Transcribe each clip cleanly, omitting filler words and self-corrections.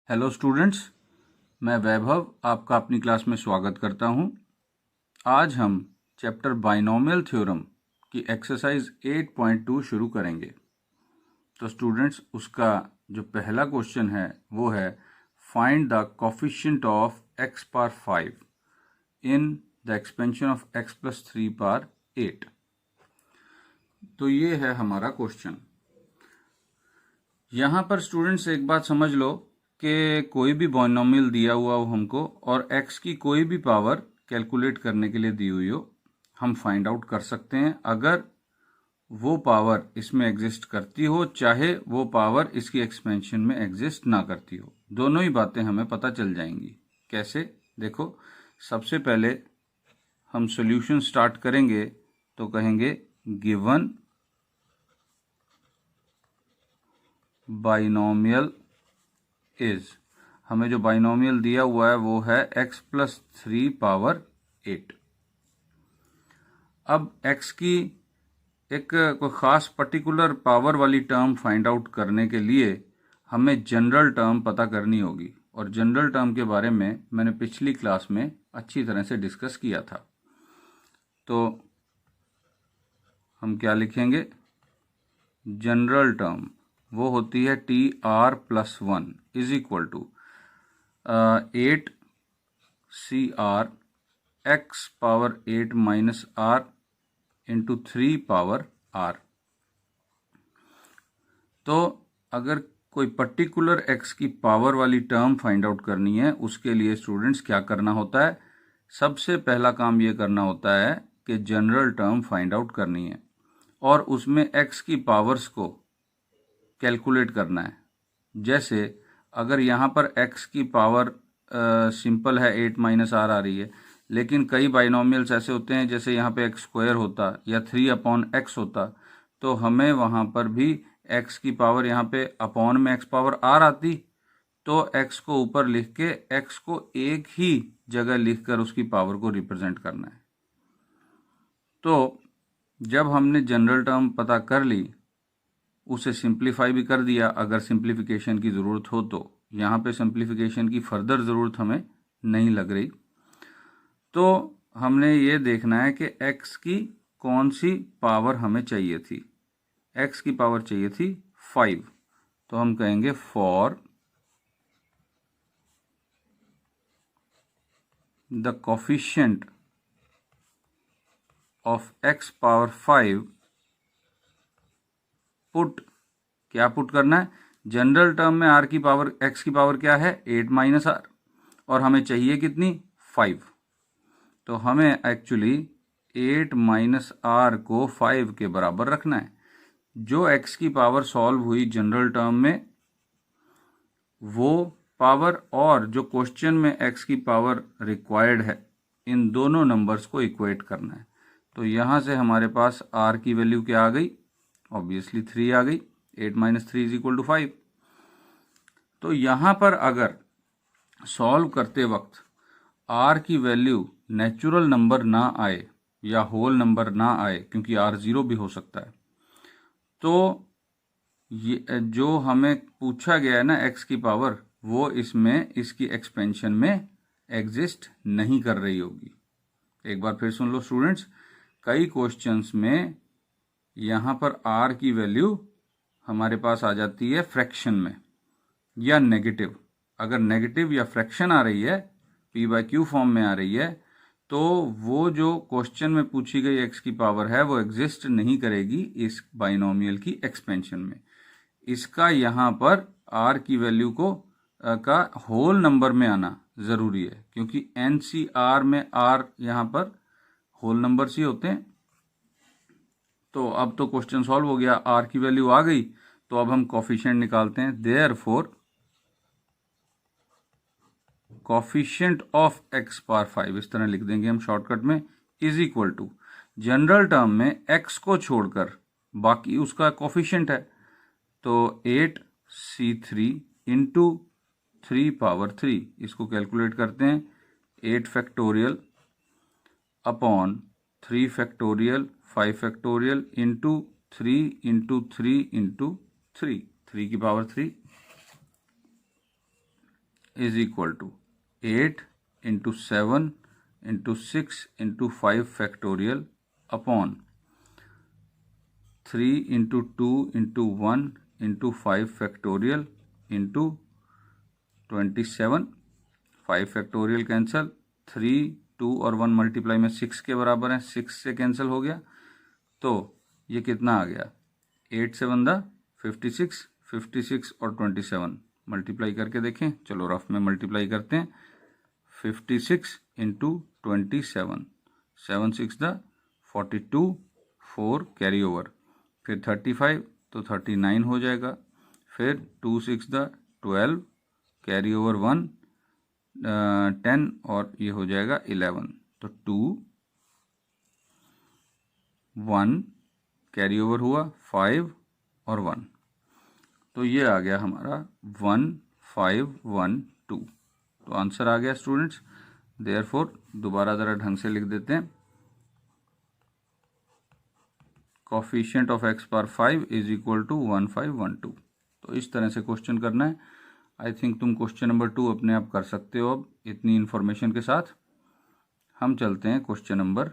Hello students, मैं वैभव आपका अपनी क्लास में स्वागत करता हूं। आज हम चैप्टर बाइनोमियल थ्योरम की एक्सरसाइज 8.2 शुरू करेंगे। तो स्टूडेंट्स, उसका जो पहला क्वेश्चन है वो है find the coefficient of x power 5 in the expansion of x plus 3 power 8। तो ये है हमारा क्वेश्चन। यहाँ पर स्टूडेंट्स एक बात समझ लो कि कोई भी बाइनोमियल दिया हुआ हो हमको और x की कोई भी पावर कैलकुलेट करने के लिए दी हुई हो, हम फाइंड आउट कर सकते हैं अगर वो पावर इसमें एग्जिस्ट करती हो, चाहे वो पावर इसकी एक्सपेंशन में एग्जिस्ट ना करती हो। दोनों ही बातें हमें पता चल जाएंगी। कैसे? देखो, सबसे पहले हम सॉल्यूशन स्टार्ट करेंगे तो कहेंगे गिवन बाइनोमियल इज, हमें जो बाइनोमियल दिया हुआ है वो है x प्लस 3 पावर 8। अब x की एक कोई खास पर्टिकुलर पावर वाली टर्म फाइंड आउट करने के लिए हमें जनरल टर्म पता करनी होगी, और जनरल टर्म के बारे में मैंने पिछली क्लास में अच्छी तरह से डिस्कस किया था। तो हम क्या लिखेंगे? जनरल टर्म वो होती है T R plus 1 is equal to 8 C R x power 8 minus R into 3 power R. तो अगर कोई पर्टिकुलर एक्स की पावर वाली टर्म फाइंड आउट करनी है, उसके लिए स्टूडेंट्स क्या करना होता है? सबसे पहला काम ये करना होता है कि जनरल टर्म फाइंड आउट करनी है और उसमें एक्स की पावर्स को कैलकुलेट करना है। जैसे अगर यहाँ पर x की पावर सिंपल है 8 माइनस आर आ रही है, लेकिन कई बाइनोमियल्स ऐसे होते हैं जैसे यहाँ पे x स्क्वायर होता या 3/x होता, तो हमें वहाँ पर भी x की पावर यहाँ पे अपॉन में x पावर r आती, तो x को ऊपर लिख के x को एक ही जगह लिखकर उसकी पावर को रिप्रेजेंट करना है। तो जब हमने जनरल टर्म पता कर ली, उसे सिंप्लीफाई भी कर दिया अगर सिंप्लीफिकेशन की ज़रूरत हो तो। यहाँ पे सिंप्लीफिकेशन की फर्दर ज़रूरत हमें नहीं लग रही। तो हमने ये देखना है कि x की कौन सी पावर हमें चाहिए थी। x की पावर चाहिए थी 5, तो हम कहेंगे for the coefficient of x power 5 put, क्या पुट करना है? जनरल टर्म में r की पावर, x की पावर क्या है? 8 माइनस आर, और हमें चाहिए कितनी? 5। तो हमें एक्चुअली 8 माइनस आर को 5 के बराबर रखना है। जो x की पावर सॉल्व हुई जनरल टर्म में, वो पावर और जो क्वेश्चन में x की पावर रिक्वायर्ड है, इन दोनों नंबर्स को इक्वेट करना है। तो यहाँ से हमारे पास r की वैल्यू क्या आ गई? ऑब्वियसली 3 आ गई। 8 माइनस 3 इज इक्वल टू 5। तो यहाँ पर अगर सॉल्व करते वक्त r की वैल्यू नेचुरल नंबर ना आए या होल नंबर ना आए, क्योंकि r 0 भी हो सकता है, तो ये जो हमें पूछा गया है ना x की पावर, वो इसमें इसकी एक्सपेंशन में एग्जिस्ट नहीं कर रही होगी। एक बार फिर सुन लो स्टूडेंट्स, कई क्वेश्चंस में यहाँ पर r की वैल्यू हमारे पास आ जाती है फ्रैक्शन में या नेगेटिव। अगर नेगेटिव या फ्रैक्शन आ रही है, p/q फॉर्म में आ रही है, तो वो जो क्वेश्चन में पूछी गई x की पावर है वो एग्जिस्ट नहीं करेगी इस बाइनोमियल की एक्सपेंशन में। इसका यहाँ पर r की वैल्यू को का होल नंबर में आना ज़रूरी है, क्योंकि NCR में r यहाँ पर होल नंबर्स ही होते हैं। तो अब तो क्वेश्चन सॉल्व हो गया, r की वैल्यू आ गई, तो अब हम कोफिशिएंट निकालते हैं। Therefore coefficient of x power 5, इस तरह लिख देंगे हम शॉर्टकट में, is equal to general term में x को छोड़कर बाकी उसका कोफिशिएंट है, तो 8c3 इंटू 3 पावर 3, इसको कैलकुलेट करते हैं। 8 factorial upon 3 factorial 5 factorial into 3 into 3 into 3, 3 की power 3। Is equal to 8 into 7 into 6 into 5 factorial upon 3 into 2 into 1 into 5 factorial into 27। 5 factorial cancel, 3 2 और 1 मल्टीप्लाई में 6 के बराबर है, 6 से कैंसिल हो गया। तो ये कितना आ गया, 8 से बंदा 56, 56 और 27 मल्टीप्लाई करके देखें। चलो रफ में मल्टीप्लाई करते हैं। 56 इंटू 27, 7 6 द 42, 4 कैरी ओवर, फिर 35 तो 39 हो जाएगा, फिर 2 6 द 12 कैरी ओवर 1 10 और ये हो जाएगा 11, तो 2 1 कैरी ओवर हुआ 5 और 1, तो ये आ गया हमारा 1 5 1 2। तो आंसर आ गया स्टूडेंट्स। देयरफॉर दोबारा ज़रा ढंग से लिख देते हैं, coefficient of x power 5 is equal to 1 5 1 2। तो इस तरह से क्वेश्चन करना है। आई थिंक तुम क्वेश्चन नंबर 2 अपने आप कर सकते हो अब इतनी इन्फॉर्मेशन के साथ। हम चलते हैं क्वेश्चन नंबर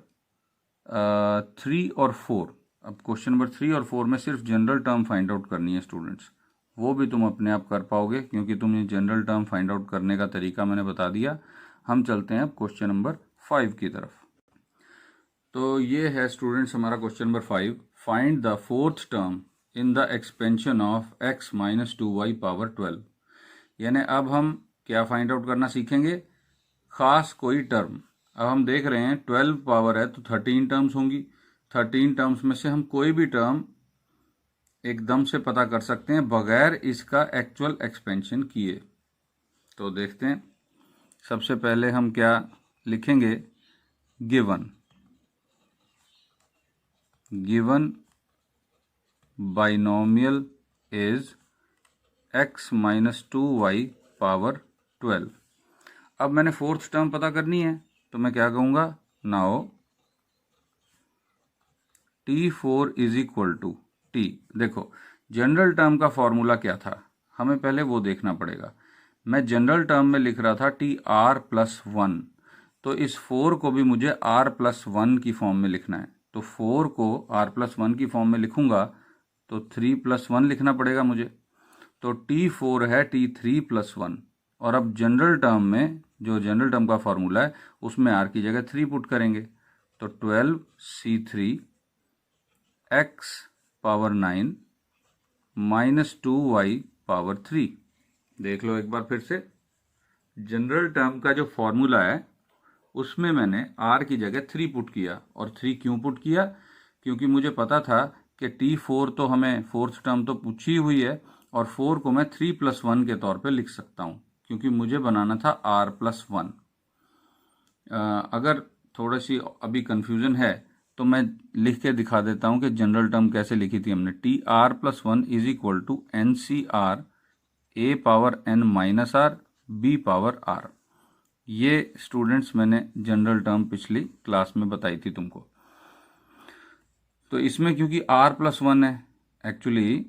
3 और 4। अब क्वेश्चन नंबर 3 और 4 में सिर्फ जनरल टर्म फाइंड आउट करनी है स्टूडेंट्स, वो भी तुम अपने आप कर पाओगे क्योंकि तुमने जनरल टर्म फाइंड आउट करने का तरीका मैंने बता दिया। हम चलते हैं अब क्वेश्चन नंबर 5 की तरफ। तो ये है स्टूडेंट्स हमारा question number 5। Find the fourth term in the expansion of x minus 2y power 12। यानी अब हम क्या फाइंड आउट करना सीखेंगे, खास कोई टर्म। अब हम देख रहे हैं 12 पावर है तो 13 टर्म्स होंगी, 13 टर्म्स में से हम कोई भी टर्म एकदम से पता कर सकते हैं बगैर इसका एक्चुअल एक्सपेंशन किए। तो देखते हैं, सबसे पहले हम क्या लिखेंगे, given binomial is x minus 2y power 12। अब मैंने फोर्थ टर्म पता करनी है तो मैं क्या कहूँगा, now T4 is equal to T। देखो जनरल टर्म का फॉर्मूला क्या था, हमें पहले वो देखना पड़ेगा। मैं जनरल टर्म में लिख रहा था TR+1, तो इस 4 को भी मुझे R+1 की फॉर्म में लिखना है। तो 4 को R+1 की फॉर्म में लिखूंगा तो 3+1 लिखना पड़ेगा मुझे। तो T4 है T3+1। और अब जनरल टर्म में जो जनरल टर्म का फॉर्मूला है उसमें R की जगह 3 पुट करेंगे, तो 12C3 x power 9 minus 2y power 3। देख लो एक बार फिर से, जनरल टर्म का जो फॉर्मूला है उसमें मैंने r की जगह 3 पुट किया। और 3 क्यों पुट किया, क्योंकि मुझे पता था कि T4 तो हमें फोर्थ टर्म तो पूछी हुई है और 4 को मैं 3+1 के तौर पे लिख सकता हूँ क्योंकि मुझे बनाना था R+1। अगर थोड़ी सी अभी कंफ्यूजन है तो मैं लिख के दिखा देता हूँ कि जनरल टर्म कैसे लिखी थी हमने। TR+1 is equal to NCR A power N minus R B power R। ये स्टूडेंट्स मैंने जनरल टर्म पिछली क्लास में बताई थी तुमको। तो इसमें क्योंकि R+1 है, एक्चुअली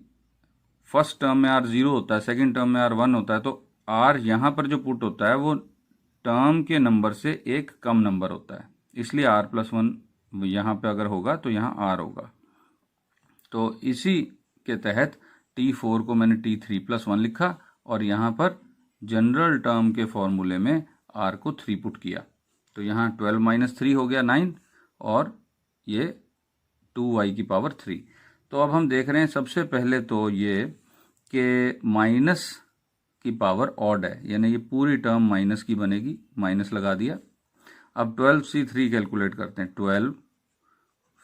फर्स्ट टर्म में R 0 होता है, सेकंड टर्म में R 1 होता है, तो R यहाँ पर जो पुट होता है वो टर्म के नंबर से एक कम नंबर होता है, इसलिए R+1 यहाँ पे अगर होगा तो यहाँ R होगा। तो इसी के तहत T4 को मैंने T3+1 लिखा और यहाँ पर जनरल टर्म के फॉर्मूले में R को 3 पुट किया। तो यहाँ 12 माइनस 3 हो गया 9 और ये 2y की पावर 3। तो अब हम देख रहे हैं सबसे पहले तो ये कि माइनस की पावर ऑड है, यानी ये पूरी टर्म माइनस की बनेगी, माइनस लगा दिया। अब 12C3 कैलकुलेट करते हैं, 12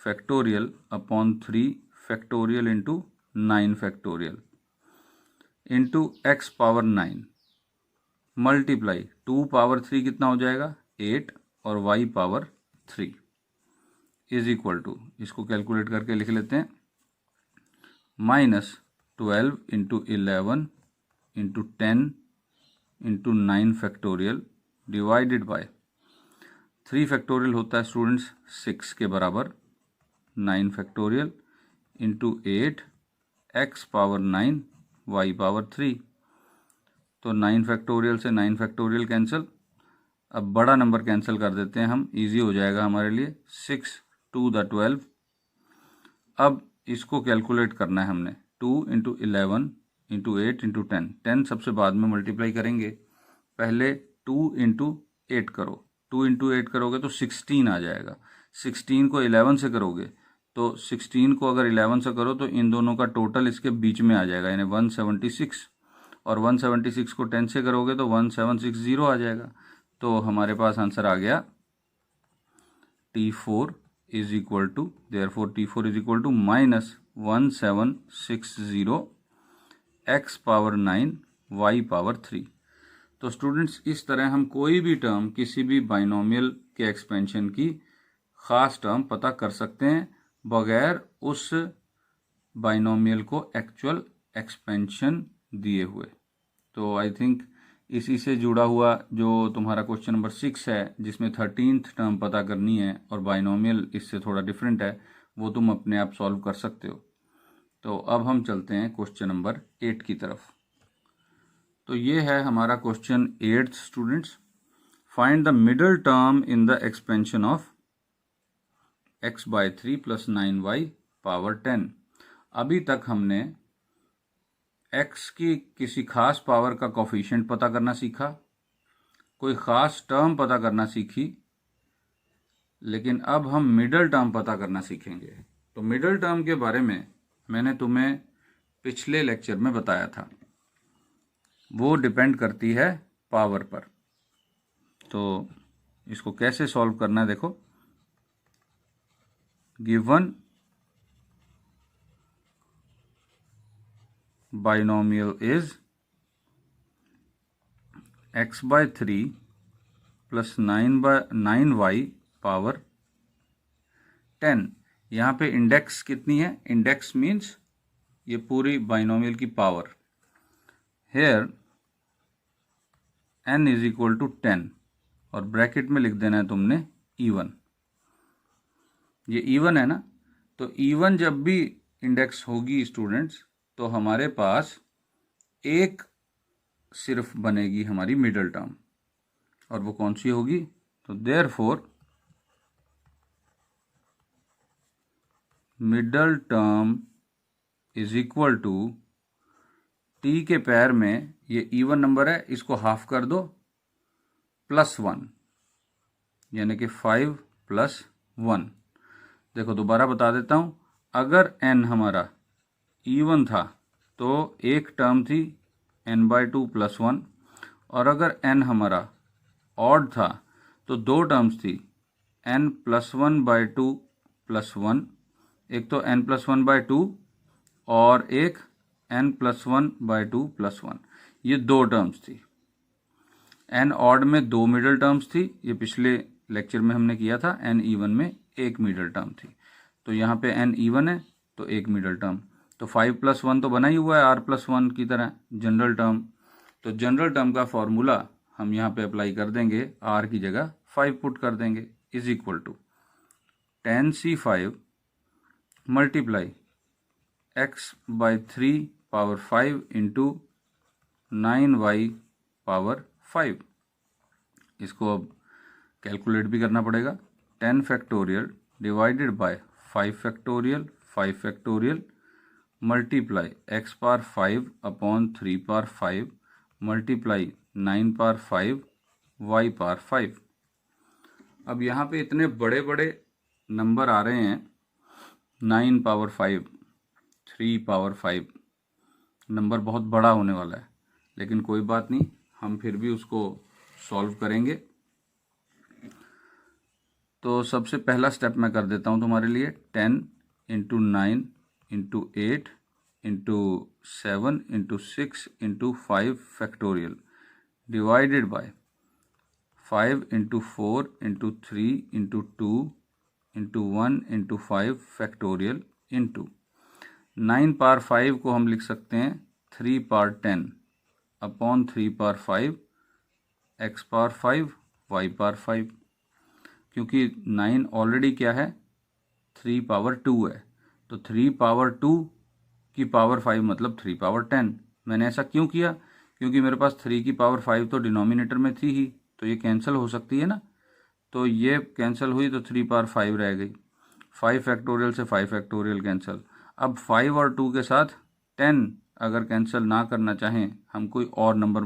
factorial upon 3 factorial into 9 factorial into x power 9 multiply 2 power 3 कितना हो जाएगा 8 और y power 3 is equal to, इसको कैलकुलेट करके लिख लेते हैं, minus 12 into 11 into 10 into 9 factorial divided by 3 factorial होता है स्टूडेंट्स 6 के बराबर, 9 factorial into 8 x power 9 y power 3 तो 9 फैक्टोरियल से 9 फैक्टोरियल कैंसिल। अब बड़ा नंबर कैंसिल कर देते हैं हम, इजी हो जाएगा हमारे लिए। 6 2 द 12। अब इसको कैलकुलेट करना है हमने, 2 इंटू 11 इंटू 8 इंटू 10। 10 सबसे बाद में मल्टीप्लाई करेंगे, पहले 2 इंटू 8 करो। 2 इंटू 8 करोगे तो 16 आ जाएगा। 16 को 11 से करोगे तो 16 को अगर 11 से करो तो इन दोनों का टोटल इसके बीच में आ जाएगा, यानी 176। और 176 को 10 से करोगे तो 1760 आ जाएगा। तो हमारे पास आंसर आ गया T4 is equal to, therefore T4 is equal to -1760 x power 9 y power 3। तो स्टूडेंट्स इस तरह हम कोई भी टर्म, किसी भी बाइनोमियल के एक्सपेंशन की ख़ास टर्म पता कर सकते हैं बगैर उस बाइनोमियल को एक्चुअल एक्सपेंशन दिए हुए। तो आई थिंक इसी से जुड़ा हुआ जो तुम्हारा क्वेश्चन नंबर 6 है, जिसमें 13th टर्म पता करनी है और बाइनोमियल इससे थोड़ा डिफरेंट है, वो तुम अपने आप सॉल्व कर सकते हो। तो अब हम चलते हैं क्वेश्चन नंबर 8 की तरफ। तो ये है हमारा question 8 students. Find the middle term in the expansion of x/3 plus 9y power 10। अभी तक हमने x की किसी खास पावर का कोफिशिएंट पता करना सीखा, कोई ख़ास टर्म पता करना सीखी, लेकिन अब हम मिडल टर्म पता करना सीखेंगे। तो मिडल टर्म के बारे में मैंने तुम्हें पिछले लेक्चर में बताया था, वो डिपेंड करती है पावर पर। तो इसको कैसे सॉल्व करना है, देखो। Given binomial is x/3 plus 9y power 10। यहाँ पे इंडेक्स कितनी है? इंडेक्स मीन्स ये पूरी बाइनोमियल की power. Here n is equal to 10 और ब्रैकेट में लिख देना है तुमने even। ये even है ना, तो even जब भी इंडेक्स होगी स्टूडेंट्स, तो हमारे पास एक सिर्फ बनेगी हमारी मिडल टर्म, और वो कौन सी होगी? तो therefore middle term is equal to, T के पैर में ये इवन नंबर है, इसको हाफ कर दो, +1, यानी कि 5 + 1। देखो दोबारा बता देता हूं, अगर n हमारा इवन था तो एक टर्म थी n/2 + 1, और अगर n हमारा ऑड था तो दो टर्म्स थी n + 1/2 + 1। एक तो n + 1/2 और एक n + 1/2 + 1, ये दो टर्म्स थी। n ऑड में दो मिडल टर्म्स थी, ये पिछले लेक्चर में हमने किया था। n इवन में एक मिडल टर्म थी, तो यहाँ पे n इवन है तो एक मिडल टर्म। तो 5 + 1 तो बना ही हुआ है r + 1 की तरह, जनरल टर्म। तो जनरल टर्म का फॉर्मूला हम यहाँ पे अप्लाई कर देंगे, r की जगह 5 पुट कर देंगे, is equal to 10c5 multiply x/3 power 5 into 9y power 5। इसको अब कैलकुलेट भी करना पड़ेगा। 10 factorial divided by 5 factorial 5 factorial multiply x power 5 upon 3 power 5 multiply 9 power 5 y power 5। अब यहाँ पे इतने बड़े बड़े नंबर आ रहे हैं, 9 पावर 5, 3 पावर 5, नंबर बहुत बड़ा होने वाला है, लेकिन कोई बात नहीं, हम फिर भी उसको सॉल्व करेंगे। तो सबसे पहला स्टेप मैं कर देता हूँ तुम्हारे लिए। 10 × 9 × 8 × 7 × 6 × 5 factorial divided by 5 × 4 × 3 × 2 × 1 × 5 factorial into 9 power 5 को हम लिख सकते हैं 3 power 10 upon 3 power 5 x power 5 y power 5, क्योंकि 9 ऑलरेडी क्या है, 3 पावर 2 है, तो 3 पावर 2 की पावर 5 मतलब 3 पावर 10। मैंने ऐसा क्यों किया? क्योंकि मेरे पास 3 की पावर 5 तो डिनोमिनेटर में थी ही, तो ये कैंसिल हो सकती है ना, तो ये कैंसिल हुई तो 3 पावर 5 रह गई। 5 फैक्टोरियल से 5 फैक्टोरियल कैंसिल। अब 5 और 2 के साथ 10 अगर कैंसिल ना करना चाहें, हम कोई और नंबर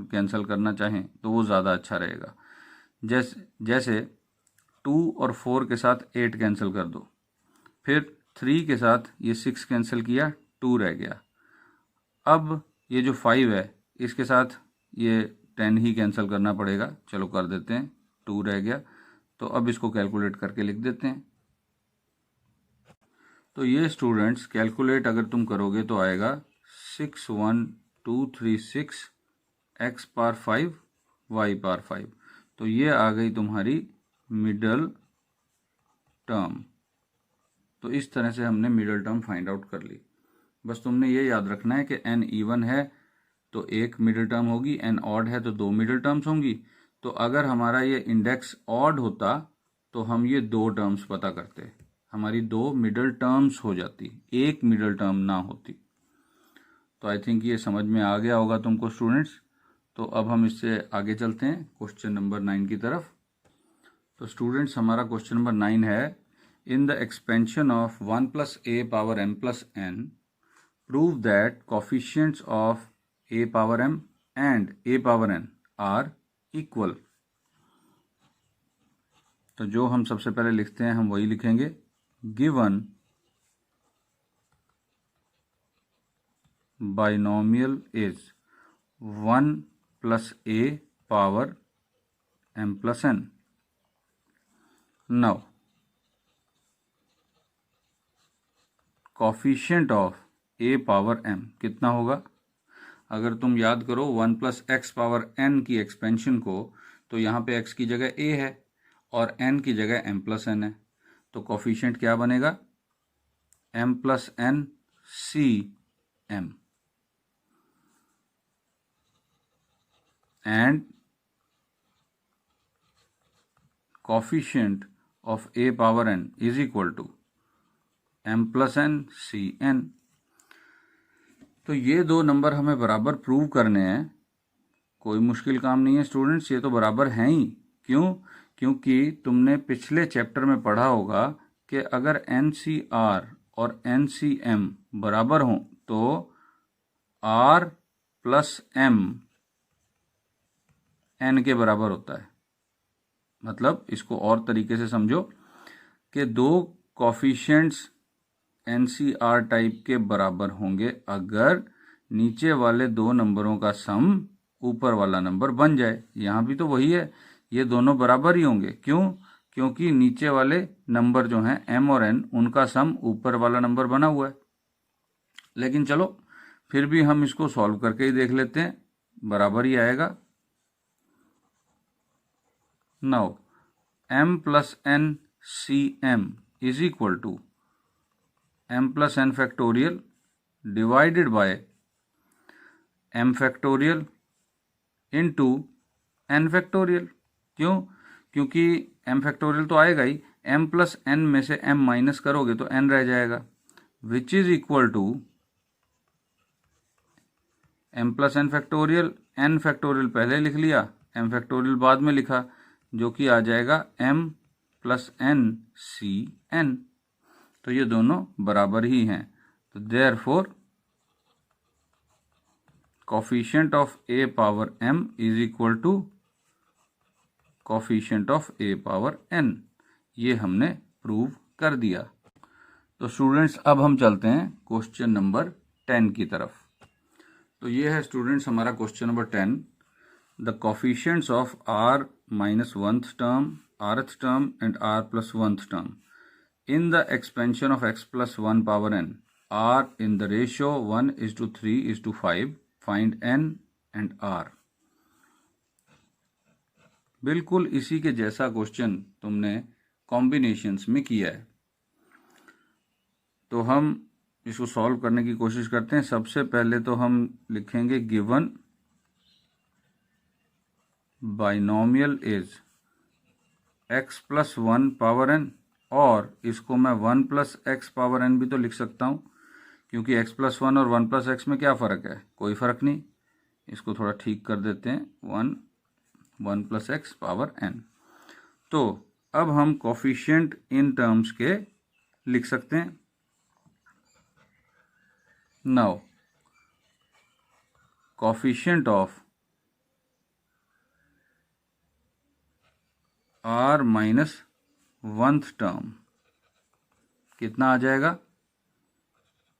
कैंसिल करना चाहें तो वो ज़्यादा अच्छा रहेगा। जैसे 2 और 4 के साथ 8 कैंसिल कर दो, फिर 3 के साथ ये 6 कैंसिल किया, 2 रह गया। अब ये जो 5 है इसके साथ ये 10 ही कैंसिल करना पड़ेगा, चलो कर देते हैं, 2 रह गया। तो अब इसको कैलकुलेट करके लिख देते हैं। तो ये स्टूडेंट्स कैलकुलेट अगर तुम करोगे तो आएगा 61236 x पावर 5 y पावर 5। तो ये आ गई तुम्हारी मिडल टर्म। तो इस तरह से हमने मिडल टर्म फाइंड आउट कर ली। बस तुमने ये याद रखना है कि n इवन है तो एक मिडल टर्म होगी, n ऑड है तो 2 मिडल टर्म्स होंगी। तो अगर हमारा ये इंडेक्स ऑड होता तो हम ये 2 टर्म्स पता करते, हमारी 2 मिडल टर्म्स हो जाती, एक मिडल टर्म ना होती। तो आई थिंक ये समझ में आ गया होगा तुमको स्टूडेंट्स। तो अब हम इससे आगे चलते हैं क्वेश्चन नंबर 9 की तरफ। तो स्टूडेंट्स हमारा क्वेश्चन नंबर 9 है, in the expansion of 1 plus a power m plus n prove that coefficients of a power m and a power n are equal. तो जो हम सबसे पहले लिखते हैं हम वही लिखेंगे, given binomial is 1 plus a power m plus n। Now coefficient of a power m कितना होगा? अगर तुम याद करो 1 प्लस एक्स पावर n की एक्सपेंशन को, तो यहाँ पे x की जगह a है और n की जगह m प्लस n है। तो कोफिशिएंट क्या बनेगा? m plus n c m and coefficient of a power n is equal to m plus n c n। तो ये 2 नंबर हमें बराबर प्रूव करने हैं। कोई मुश्किल काम नहीं है स्टूडेंट्स, ये तो बराबर हैं ही। क्यों? क्योंकि तुमने पिछले चैप्टर में पढ़ा होगा कि अगर NCR और NCM बराबर हों तो R प्लस M N के बराबर होता है। मतलब इसको और तरीके से समझो कि 2 कोफिशिएंट्स NCR टाइप के बराबर होंगे अगर नीचे वाले 2 नंबरों का सम ऊपर वाला नंबर बन जाए। यहाँ भी तो वही है, ये दोनों बराबर ही होंगे। क्यों? क्योंकि नीचे वाले नंबर जो हैं m और n उनका सम ऊपर वाला नंबर बना हुआ है। लेकिन चलो फिर भी हम इसको सॉल्व करके ही देख लेते हैं, बराबर ही आएगा। Now m plus n c m is equal to m plus n factorial divided by m factorial into n factorial. क्यों? क्योंकि m फैक्टोरियल तो आएगा ही, m प्लस n में से m माइनस करोगे तो n रह जाएगा, which is equal to m plus n factorial. n factorial पहले लिख लिया, m फैक्टोरियल बाद में लिखा, जो कि आ जाएगा m plus n c n। तो ये दोनों बराबर ही हैं। तो therefore coefficient of a power m is equal to coefficient of a power n। ये हमने प्रूव कर दिया। तो स्टूडेंट्स अब हम चलते हैं क्वेश्चन नंबर 10 की तरफ। तो ये है स्टूडेंट्स हमारा question number 10। The coefficients of r minus 1th term, rth term and r plus 1th term in the expansion of x plus 1 power n are in the ratio 1:3:5, find n and r। बिल्कुल इसी के जैसा question तुमने combinations में किया है। तो हम इसको सॉल्व करने की कोशिश करते हैं। सबसे पहले तो हम लिखेंगे given binomial is x plus 1 power n, और इसको मैं 1 प्लस एक्स पावर n भी तो लिख सकता हूँ, क्योंकि x प्लस 1 और 1 प्लस एक्स में क्या फ़र्क है? कोई फ़र्क नहीं। इसको थोड़ा ठीक कर देते हैं, 1 प्लस एक्स पावर n। तो अब हम कोफिशिएंट इन टर्म्स के लिख सकते हैं। Now coefficient of r minus 1th term कितना आ जाएगा,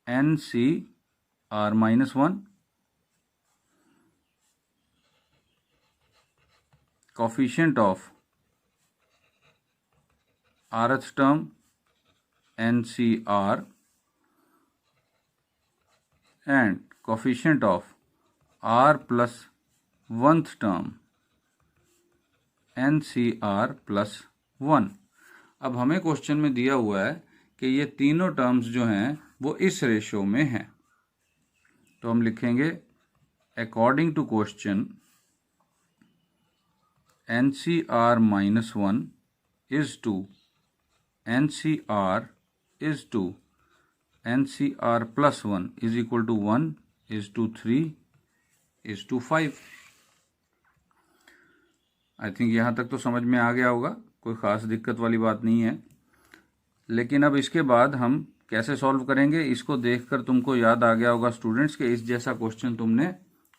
NCr minus 1। Coefficient of rth term NCr and coefficient of r plus 1th term NCr plus 1। अब हमें क्वेश्चन में दिया हुआ है कि ये तीनों टर्म्स जो हैं वो इस रेशो में हैं, तो हम लिखेंगे according to question NCr minus 1 is to NCr is to NCr plus 1 is equal to 1 is to 3 is to 5। I think यहाँ तक तो समझ में आ गया होगा, कोई ख़ास दिक्कत वाली बात नहीं है। लेकिन अब इसके बाद हम कैसे सॉल्व करेंगे, इसको देखकर तुमको याद आ गया होगा स्टूडेंट्स कि इस जैसा क्वेश्चन तुमने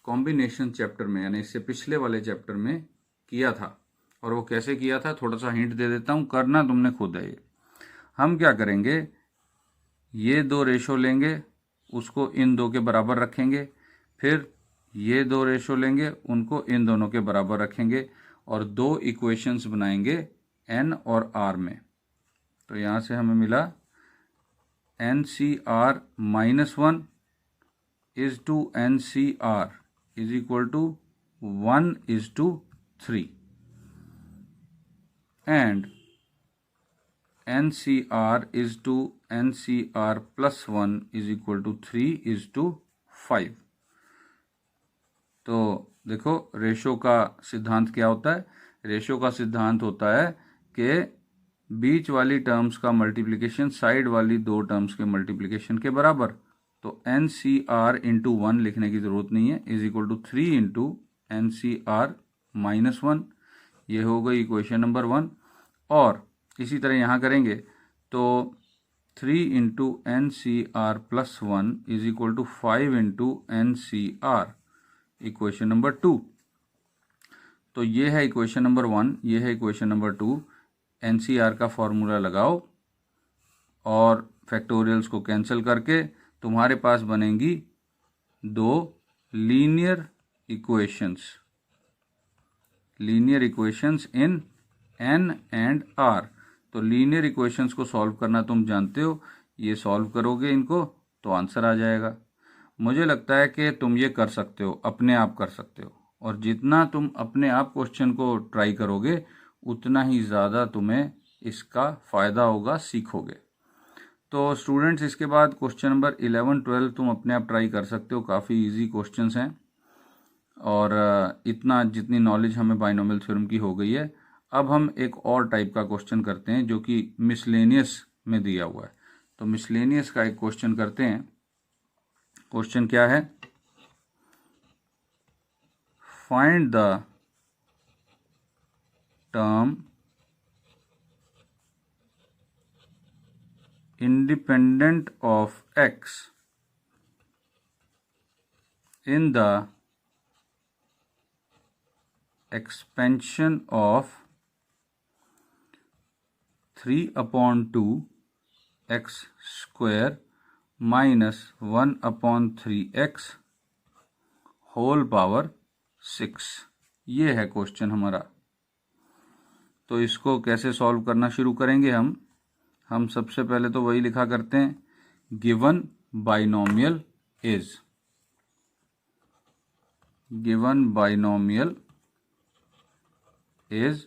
कॉम्बिनेशन चैप्टर में यानी इससे पिछले वाले चैप्टर में किया था। और वो कैसे किया था थोड़ा सा हिंट दे देता हूँ, करना तुमने खुद है। हम क्या करेंगे, ये दो रेशो लेंगे, उसको इन दो के बराबर रखेंगे, फिर ये दो रेशो लेंगे, उनको इन दोनों के बराबर रखेंगे और दो इक्वेशंस बनाएंगे n और r में। तो यहाँ से हमें मिला NCr minus 1 is to NCr is equal to 1 is to 3 and NCr is to NCr plus 1 is equal to 3 is to 5। तो देखो रेशो का सिद्धांत क्या होता है, रेशो का सिद्धांत होता है कि बीच वाली टर्म्स का मल्टीप्लिकेशन साइड वाली दो टर्म्स के मल्टीप्लिकेशन के बराबर। तो NCr इंटू 1 लिखने की ज़रूरत नहीं है, is equal to 3 into NCr minus 1। ये हो गई इक्वेशन नंबर 1। और इसी तरह यहाँ करेंगे तो 3 into NCr plus 1 is equal to 5 into NCr, equation number 2। तो ये है इक्वेशन नंबर 1, ये है इक्वेशन नंबर 2। NCr का फॉर्मूला लगाओ और फैक्टोरियल्स को कैंसिल करके तुम्हारे पास बनेंगी दो linear equations in n and r। तो लीनियर इक्वेशंस को सॉल्व करना तुम जानते हो, ये सॉल्व करोगे इनको तो आंसर आ जाएगा। मुझे लगता है कि तुम ये कर सकते हो, अपने आप कर सकते हो, और जितना तुम अपने आप क्वेश्चन को ट्राई करोगे उतना ही ज़्यादा तुम्हें इसका फ़ायदा होगा, सीखोगे। तो स्टूडेंट्स इसके बाद क्वेश्चन नंबर 11, 12 तुम अपने आप ट्राई कर सकते हो, काफ़ी इजी क्वेश्चंस हैं। और इतना जितनी नॉलेज हमें बाइनोमियल थ्योरम की हो गई है, अब हम एक और टाइप का क्वेश्चन करते हैं जो कि मिसलेनियस में दिया हुआ है। तो मिसलेनियस का एक क्वेश्चन करते हैं। क्वेश्चन क्या है, find the term independent of x in the expansion of 3/2 x square minus 1/3x whole power 6। ये है क्वेश्चन हमारा। तो इसको कैसे सॉल्व करना शुरू करेंगे हम सबसे पहले तो वही लिखा करते हैं, given binomial is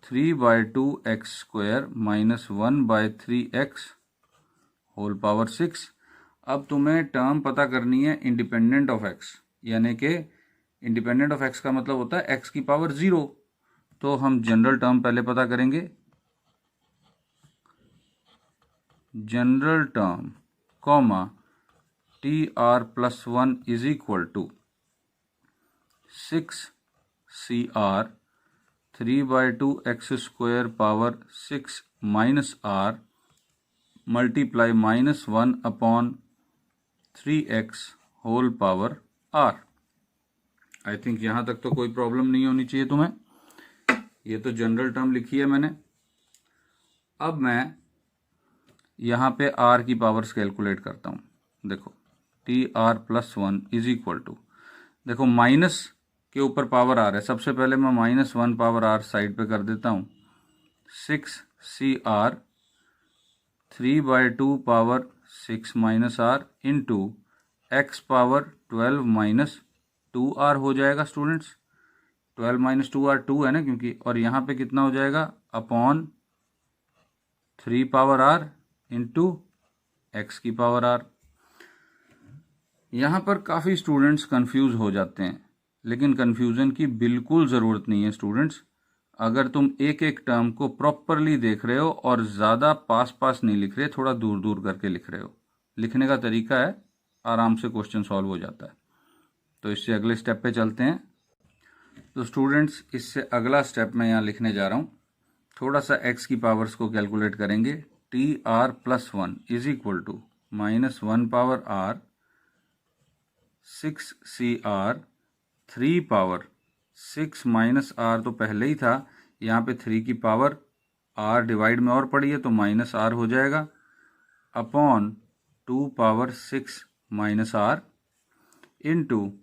3/2 x square minus 1/3x whole power 6। अब तुम्हें टर्म पता करनी है इंडिपेंडेंट ऑफ x, यानी कि इंडिपेंडेंट ऑफ x का मतलब होता है x की पावर 0। तो हम जनरल टर्म पहले पता करेंगे, general term comma TR plus 1 is equal to 6CR 3/2x² power 6 minus r multiply -1/3x whole power r। I think यहाँ तक तो कोई प्रॉब्लम नहीं होनी चाहिए तुम्हें। ये तो जनरल टर्म लिखी है मैंने। अब मैं यहाँ पे r की पावर्स कैलकुलेट करता हूँ। देखो TR+1 इज इक्वल टू, देखो माइनस के ऊपर पावर r है, सबसे पहले मैं -1 पावर r साइड पे कर देता हूँ। 6CR 3/2 power 6 minus r into x power 12 - 2r हो जाएगा स्टूडेंट्स। 12 - 2r 2 है ना, क्योंकि, और यहाँ पे कितना हो जाएगा upon 3 power r into x की पावर r। यहाँ पर काफ़ी स्टूडेंट्स कंफ्यूज हो जाते हैं, लेकिन कंफ्यूजन की बिल्कुल ज़रूरत नहीं है स्टूडेंट्स। अगर तुम एक एक टर्म को प्रॉपरली देख रहे हो और ज़्यादा पास पास नहीं लिख रहे, थोड़ा दूर दूर करके लिख रहे हो, लिखने का तरीका है, आराम से क्वेश्चन सॉल्व हो जाता है। तो इससे अगले स्टेप पे चलते हैं। तो स्टूडेंट्स, इससे अगला स्टेप मैं यहाँ लिखने जा रहा हूँ। थोड़ा सा x की पावर्स को कैलकुलेट करेंगे। TR+1 is equal to -1 power r 6CR 3 power 6 minus r तो पहले ही था, यहाँ पे 3 की पावर r डिवाइड में और पड़ी है तो -r हो जाएगा, upon 2 power 6 minus r into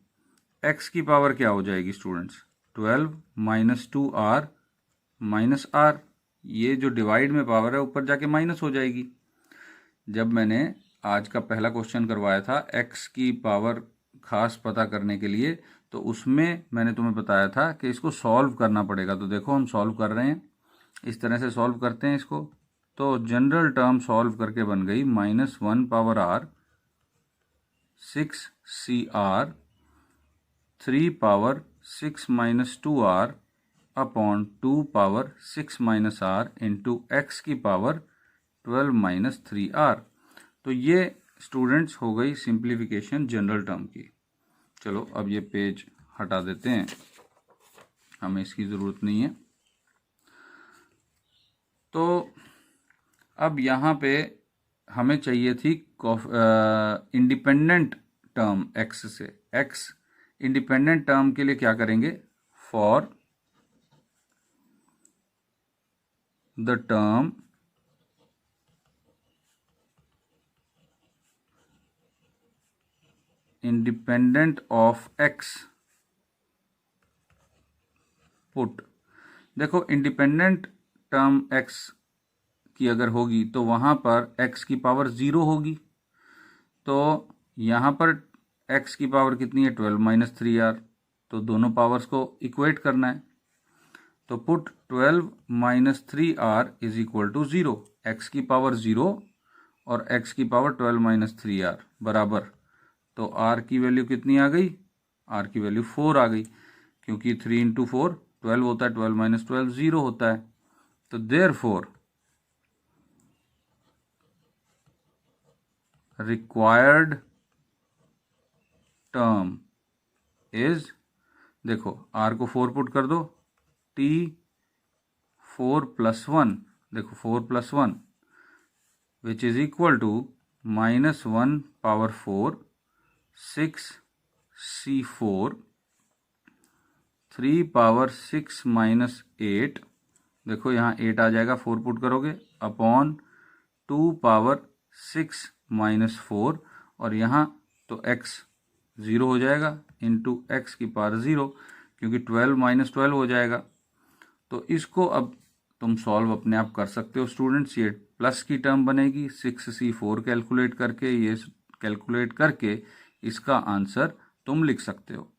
x की पावर क्या हो जाएगी स्टूडेंट्स 12 - 2r माइनस r। ये जो डिवाइड में पावर है ऊपर जाके माइनस हो जाएगी। जब मैंने आज का पहला क्वेश्चन करवाया था x की पावर खास पता करने के लिए, तो उसमें मैंने तुम्हें बताया था कि इसको सॉल्व करना पड़ेगा। तो देखो हम सॉल्व कर रहे हैं, इस तरह से सॉल्व करते हैं इसको। तो जनरल टर्म सॉल्व करके बन गई -1 power r 6CR 3 power 6 minus 2r upon 2 power 6 minus r into x की पावर 12 - 3r। तो ये स्टूडेंट्स हो गई सिंप्लीफिकेशन जनरल टर्म की। चलो अब ये पेज हटा देते हैं, हमें इसकी ज़रूरत नहीं है। तो अब यहाँ पे हमें चाहिए थी इंडिपेंडेंट टर्म x से। x इंडिपेंडेंट टर्म के लिए क्या करेंगे, for the term independent of x put. देखो इंडिपेंडेंट टर्म x की अगर होगी तो वहां पर x की पावर 0 होगी। तो यहाँ पर x की पावर कितनी है 12 - 3r, तो दोनों पावर्स को इक्वेट करना है। तो put 12 - 3r is equal to 0। x की पावर 0 और x की पावर 12 - 3r बराबर, तो r की वैल्यू कितनी आ गई, r की वैल्यू 4 आ गई, क्योंकि 3 × 4 12 होता है, 12 - 12 0 होता है। तो देयरफॉर रिक्वायर्ड टर्म इज, देखो r को 4 पुट कर दो, T4+1, देखो 4+1 which is equal to -1 power 4 6C4 3 power 6 minus 8, देखो यहाँ 8 आ जाएगा, 4 पुट करोगे, अपॉन 2 पावर 6 माइनस 4, और यहाँ तो x 0 हो जाएगा इंटू एक्स की पावर 0, क्योंकि 12 - 12 हो जाएगा। तो इसको अब तुम सॉल्व अपने आप कर सकते हो स्टूडेंट्स। ये प्लस की टर्म बनेगी, 6C4 कैलकुलेट करके, ये कैलकुलेट करके इसका आंसर तुम लिख सकते हो।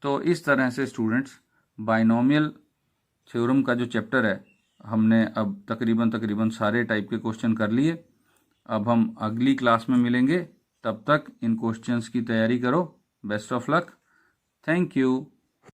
तो इस तरह से स्टूडेंट्स बाइनोमियल थ्योरम का जो चैप्टर है, हमने अब तकरीबन सारे टाइप के क्वेश्चन कर लिए। अब हम अगली क्लास में मिलेंगे, तब तक इन क्वेश्चंस की तैयारी करो। Best of luck, thank you.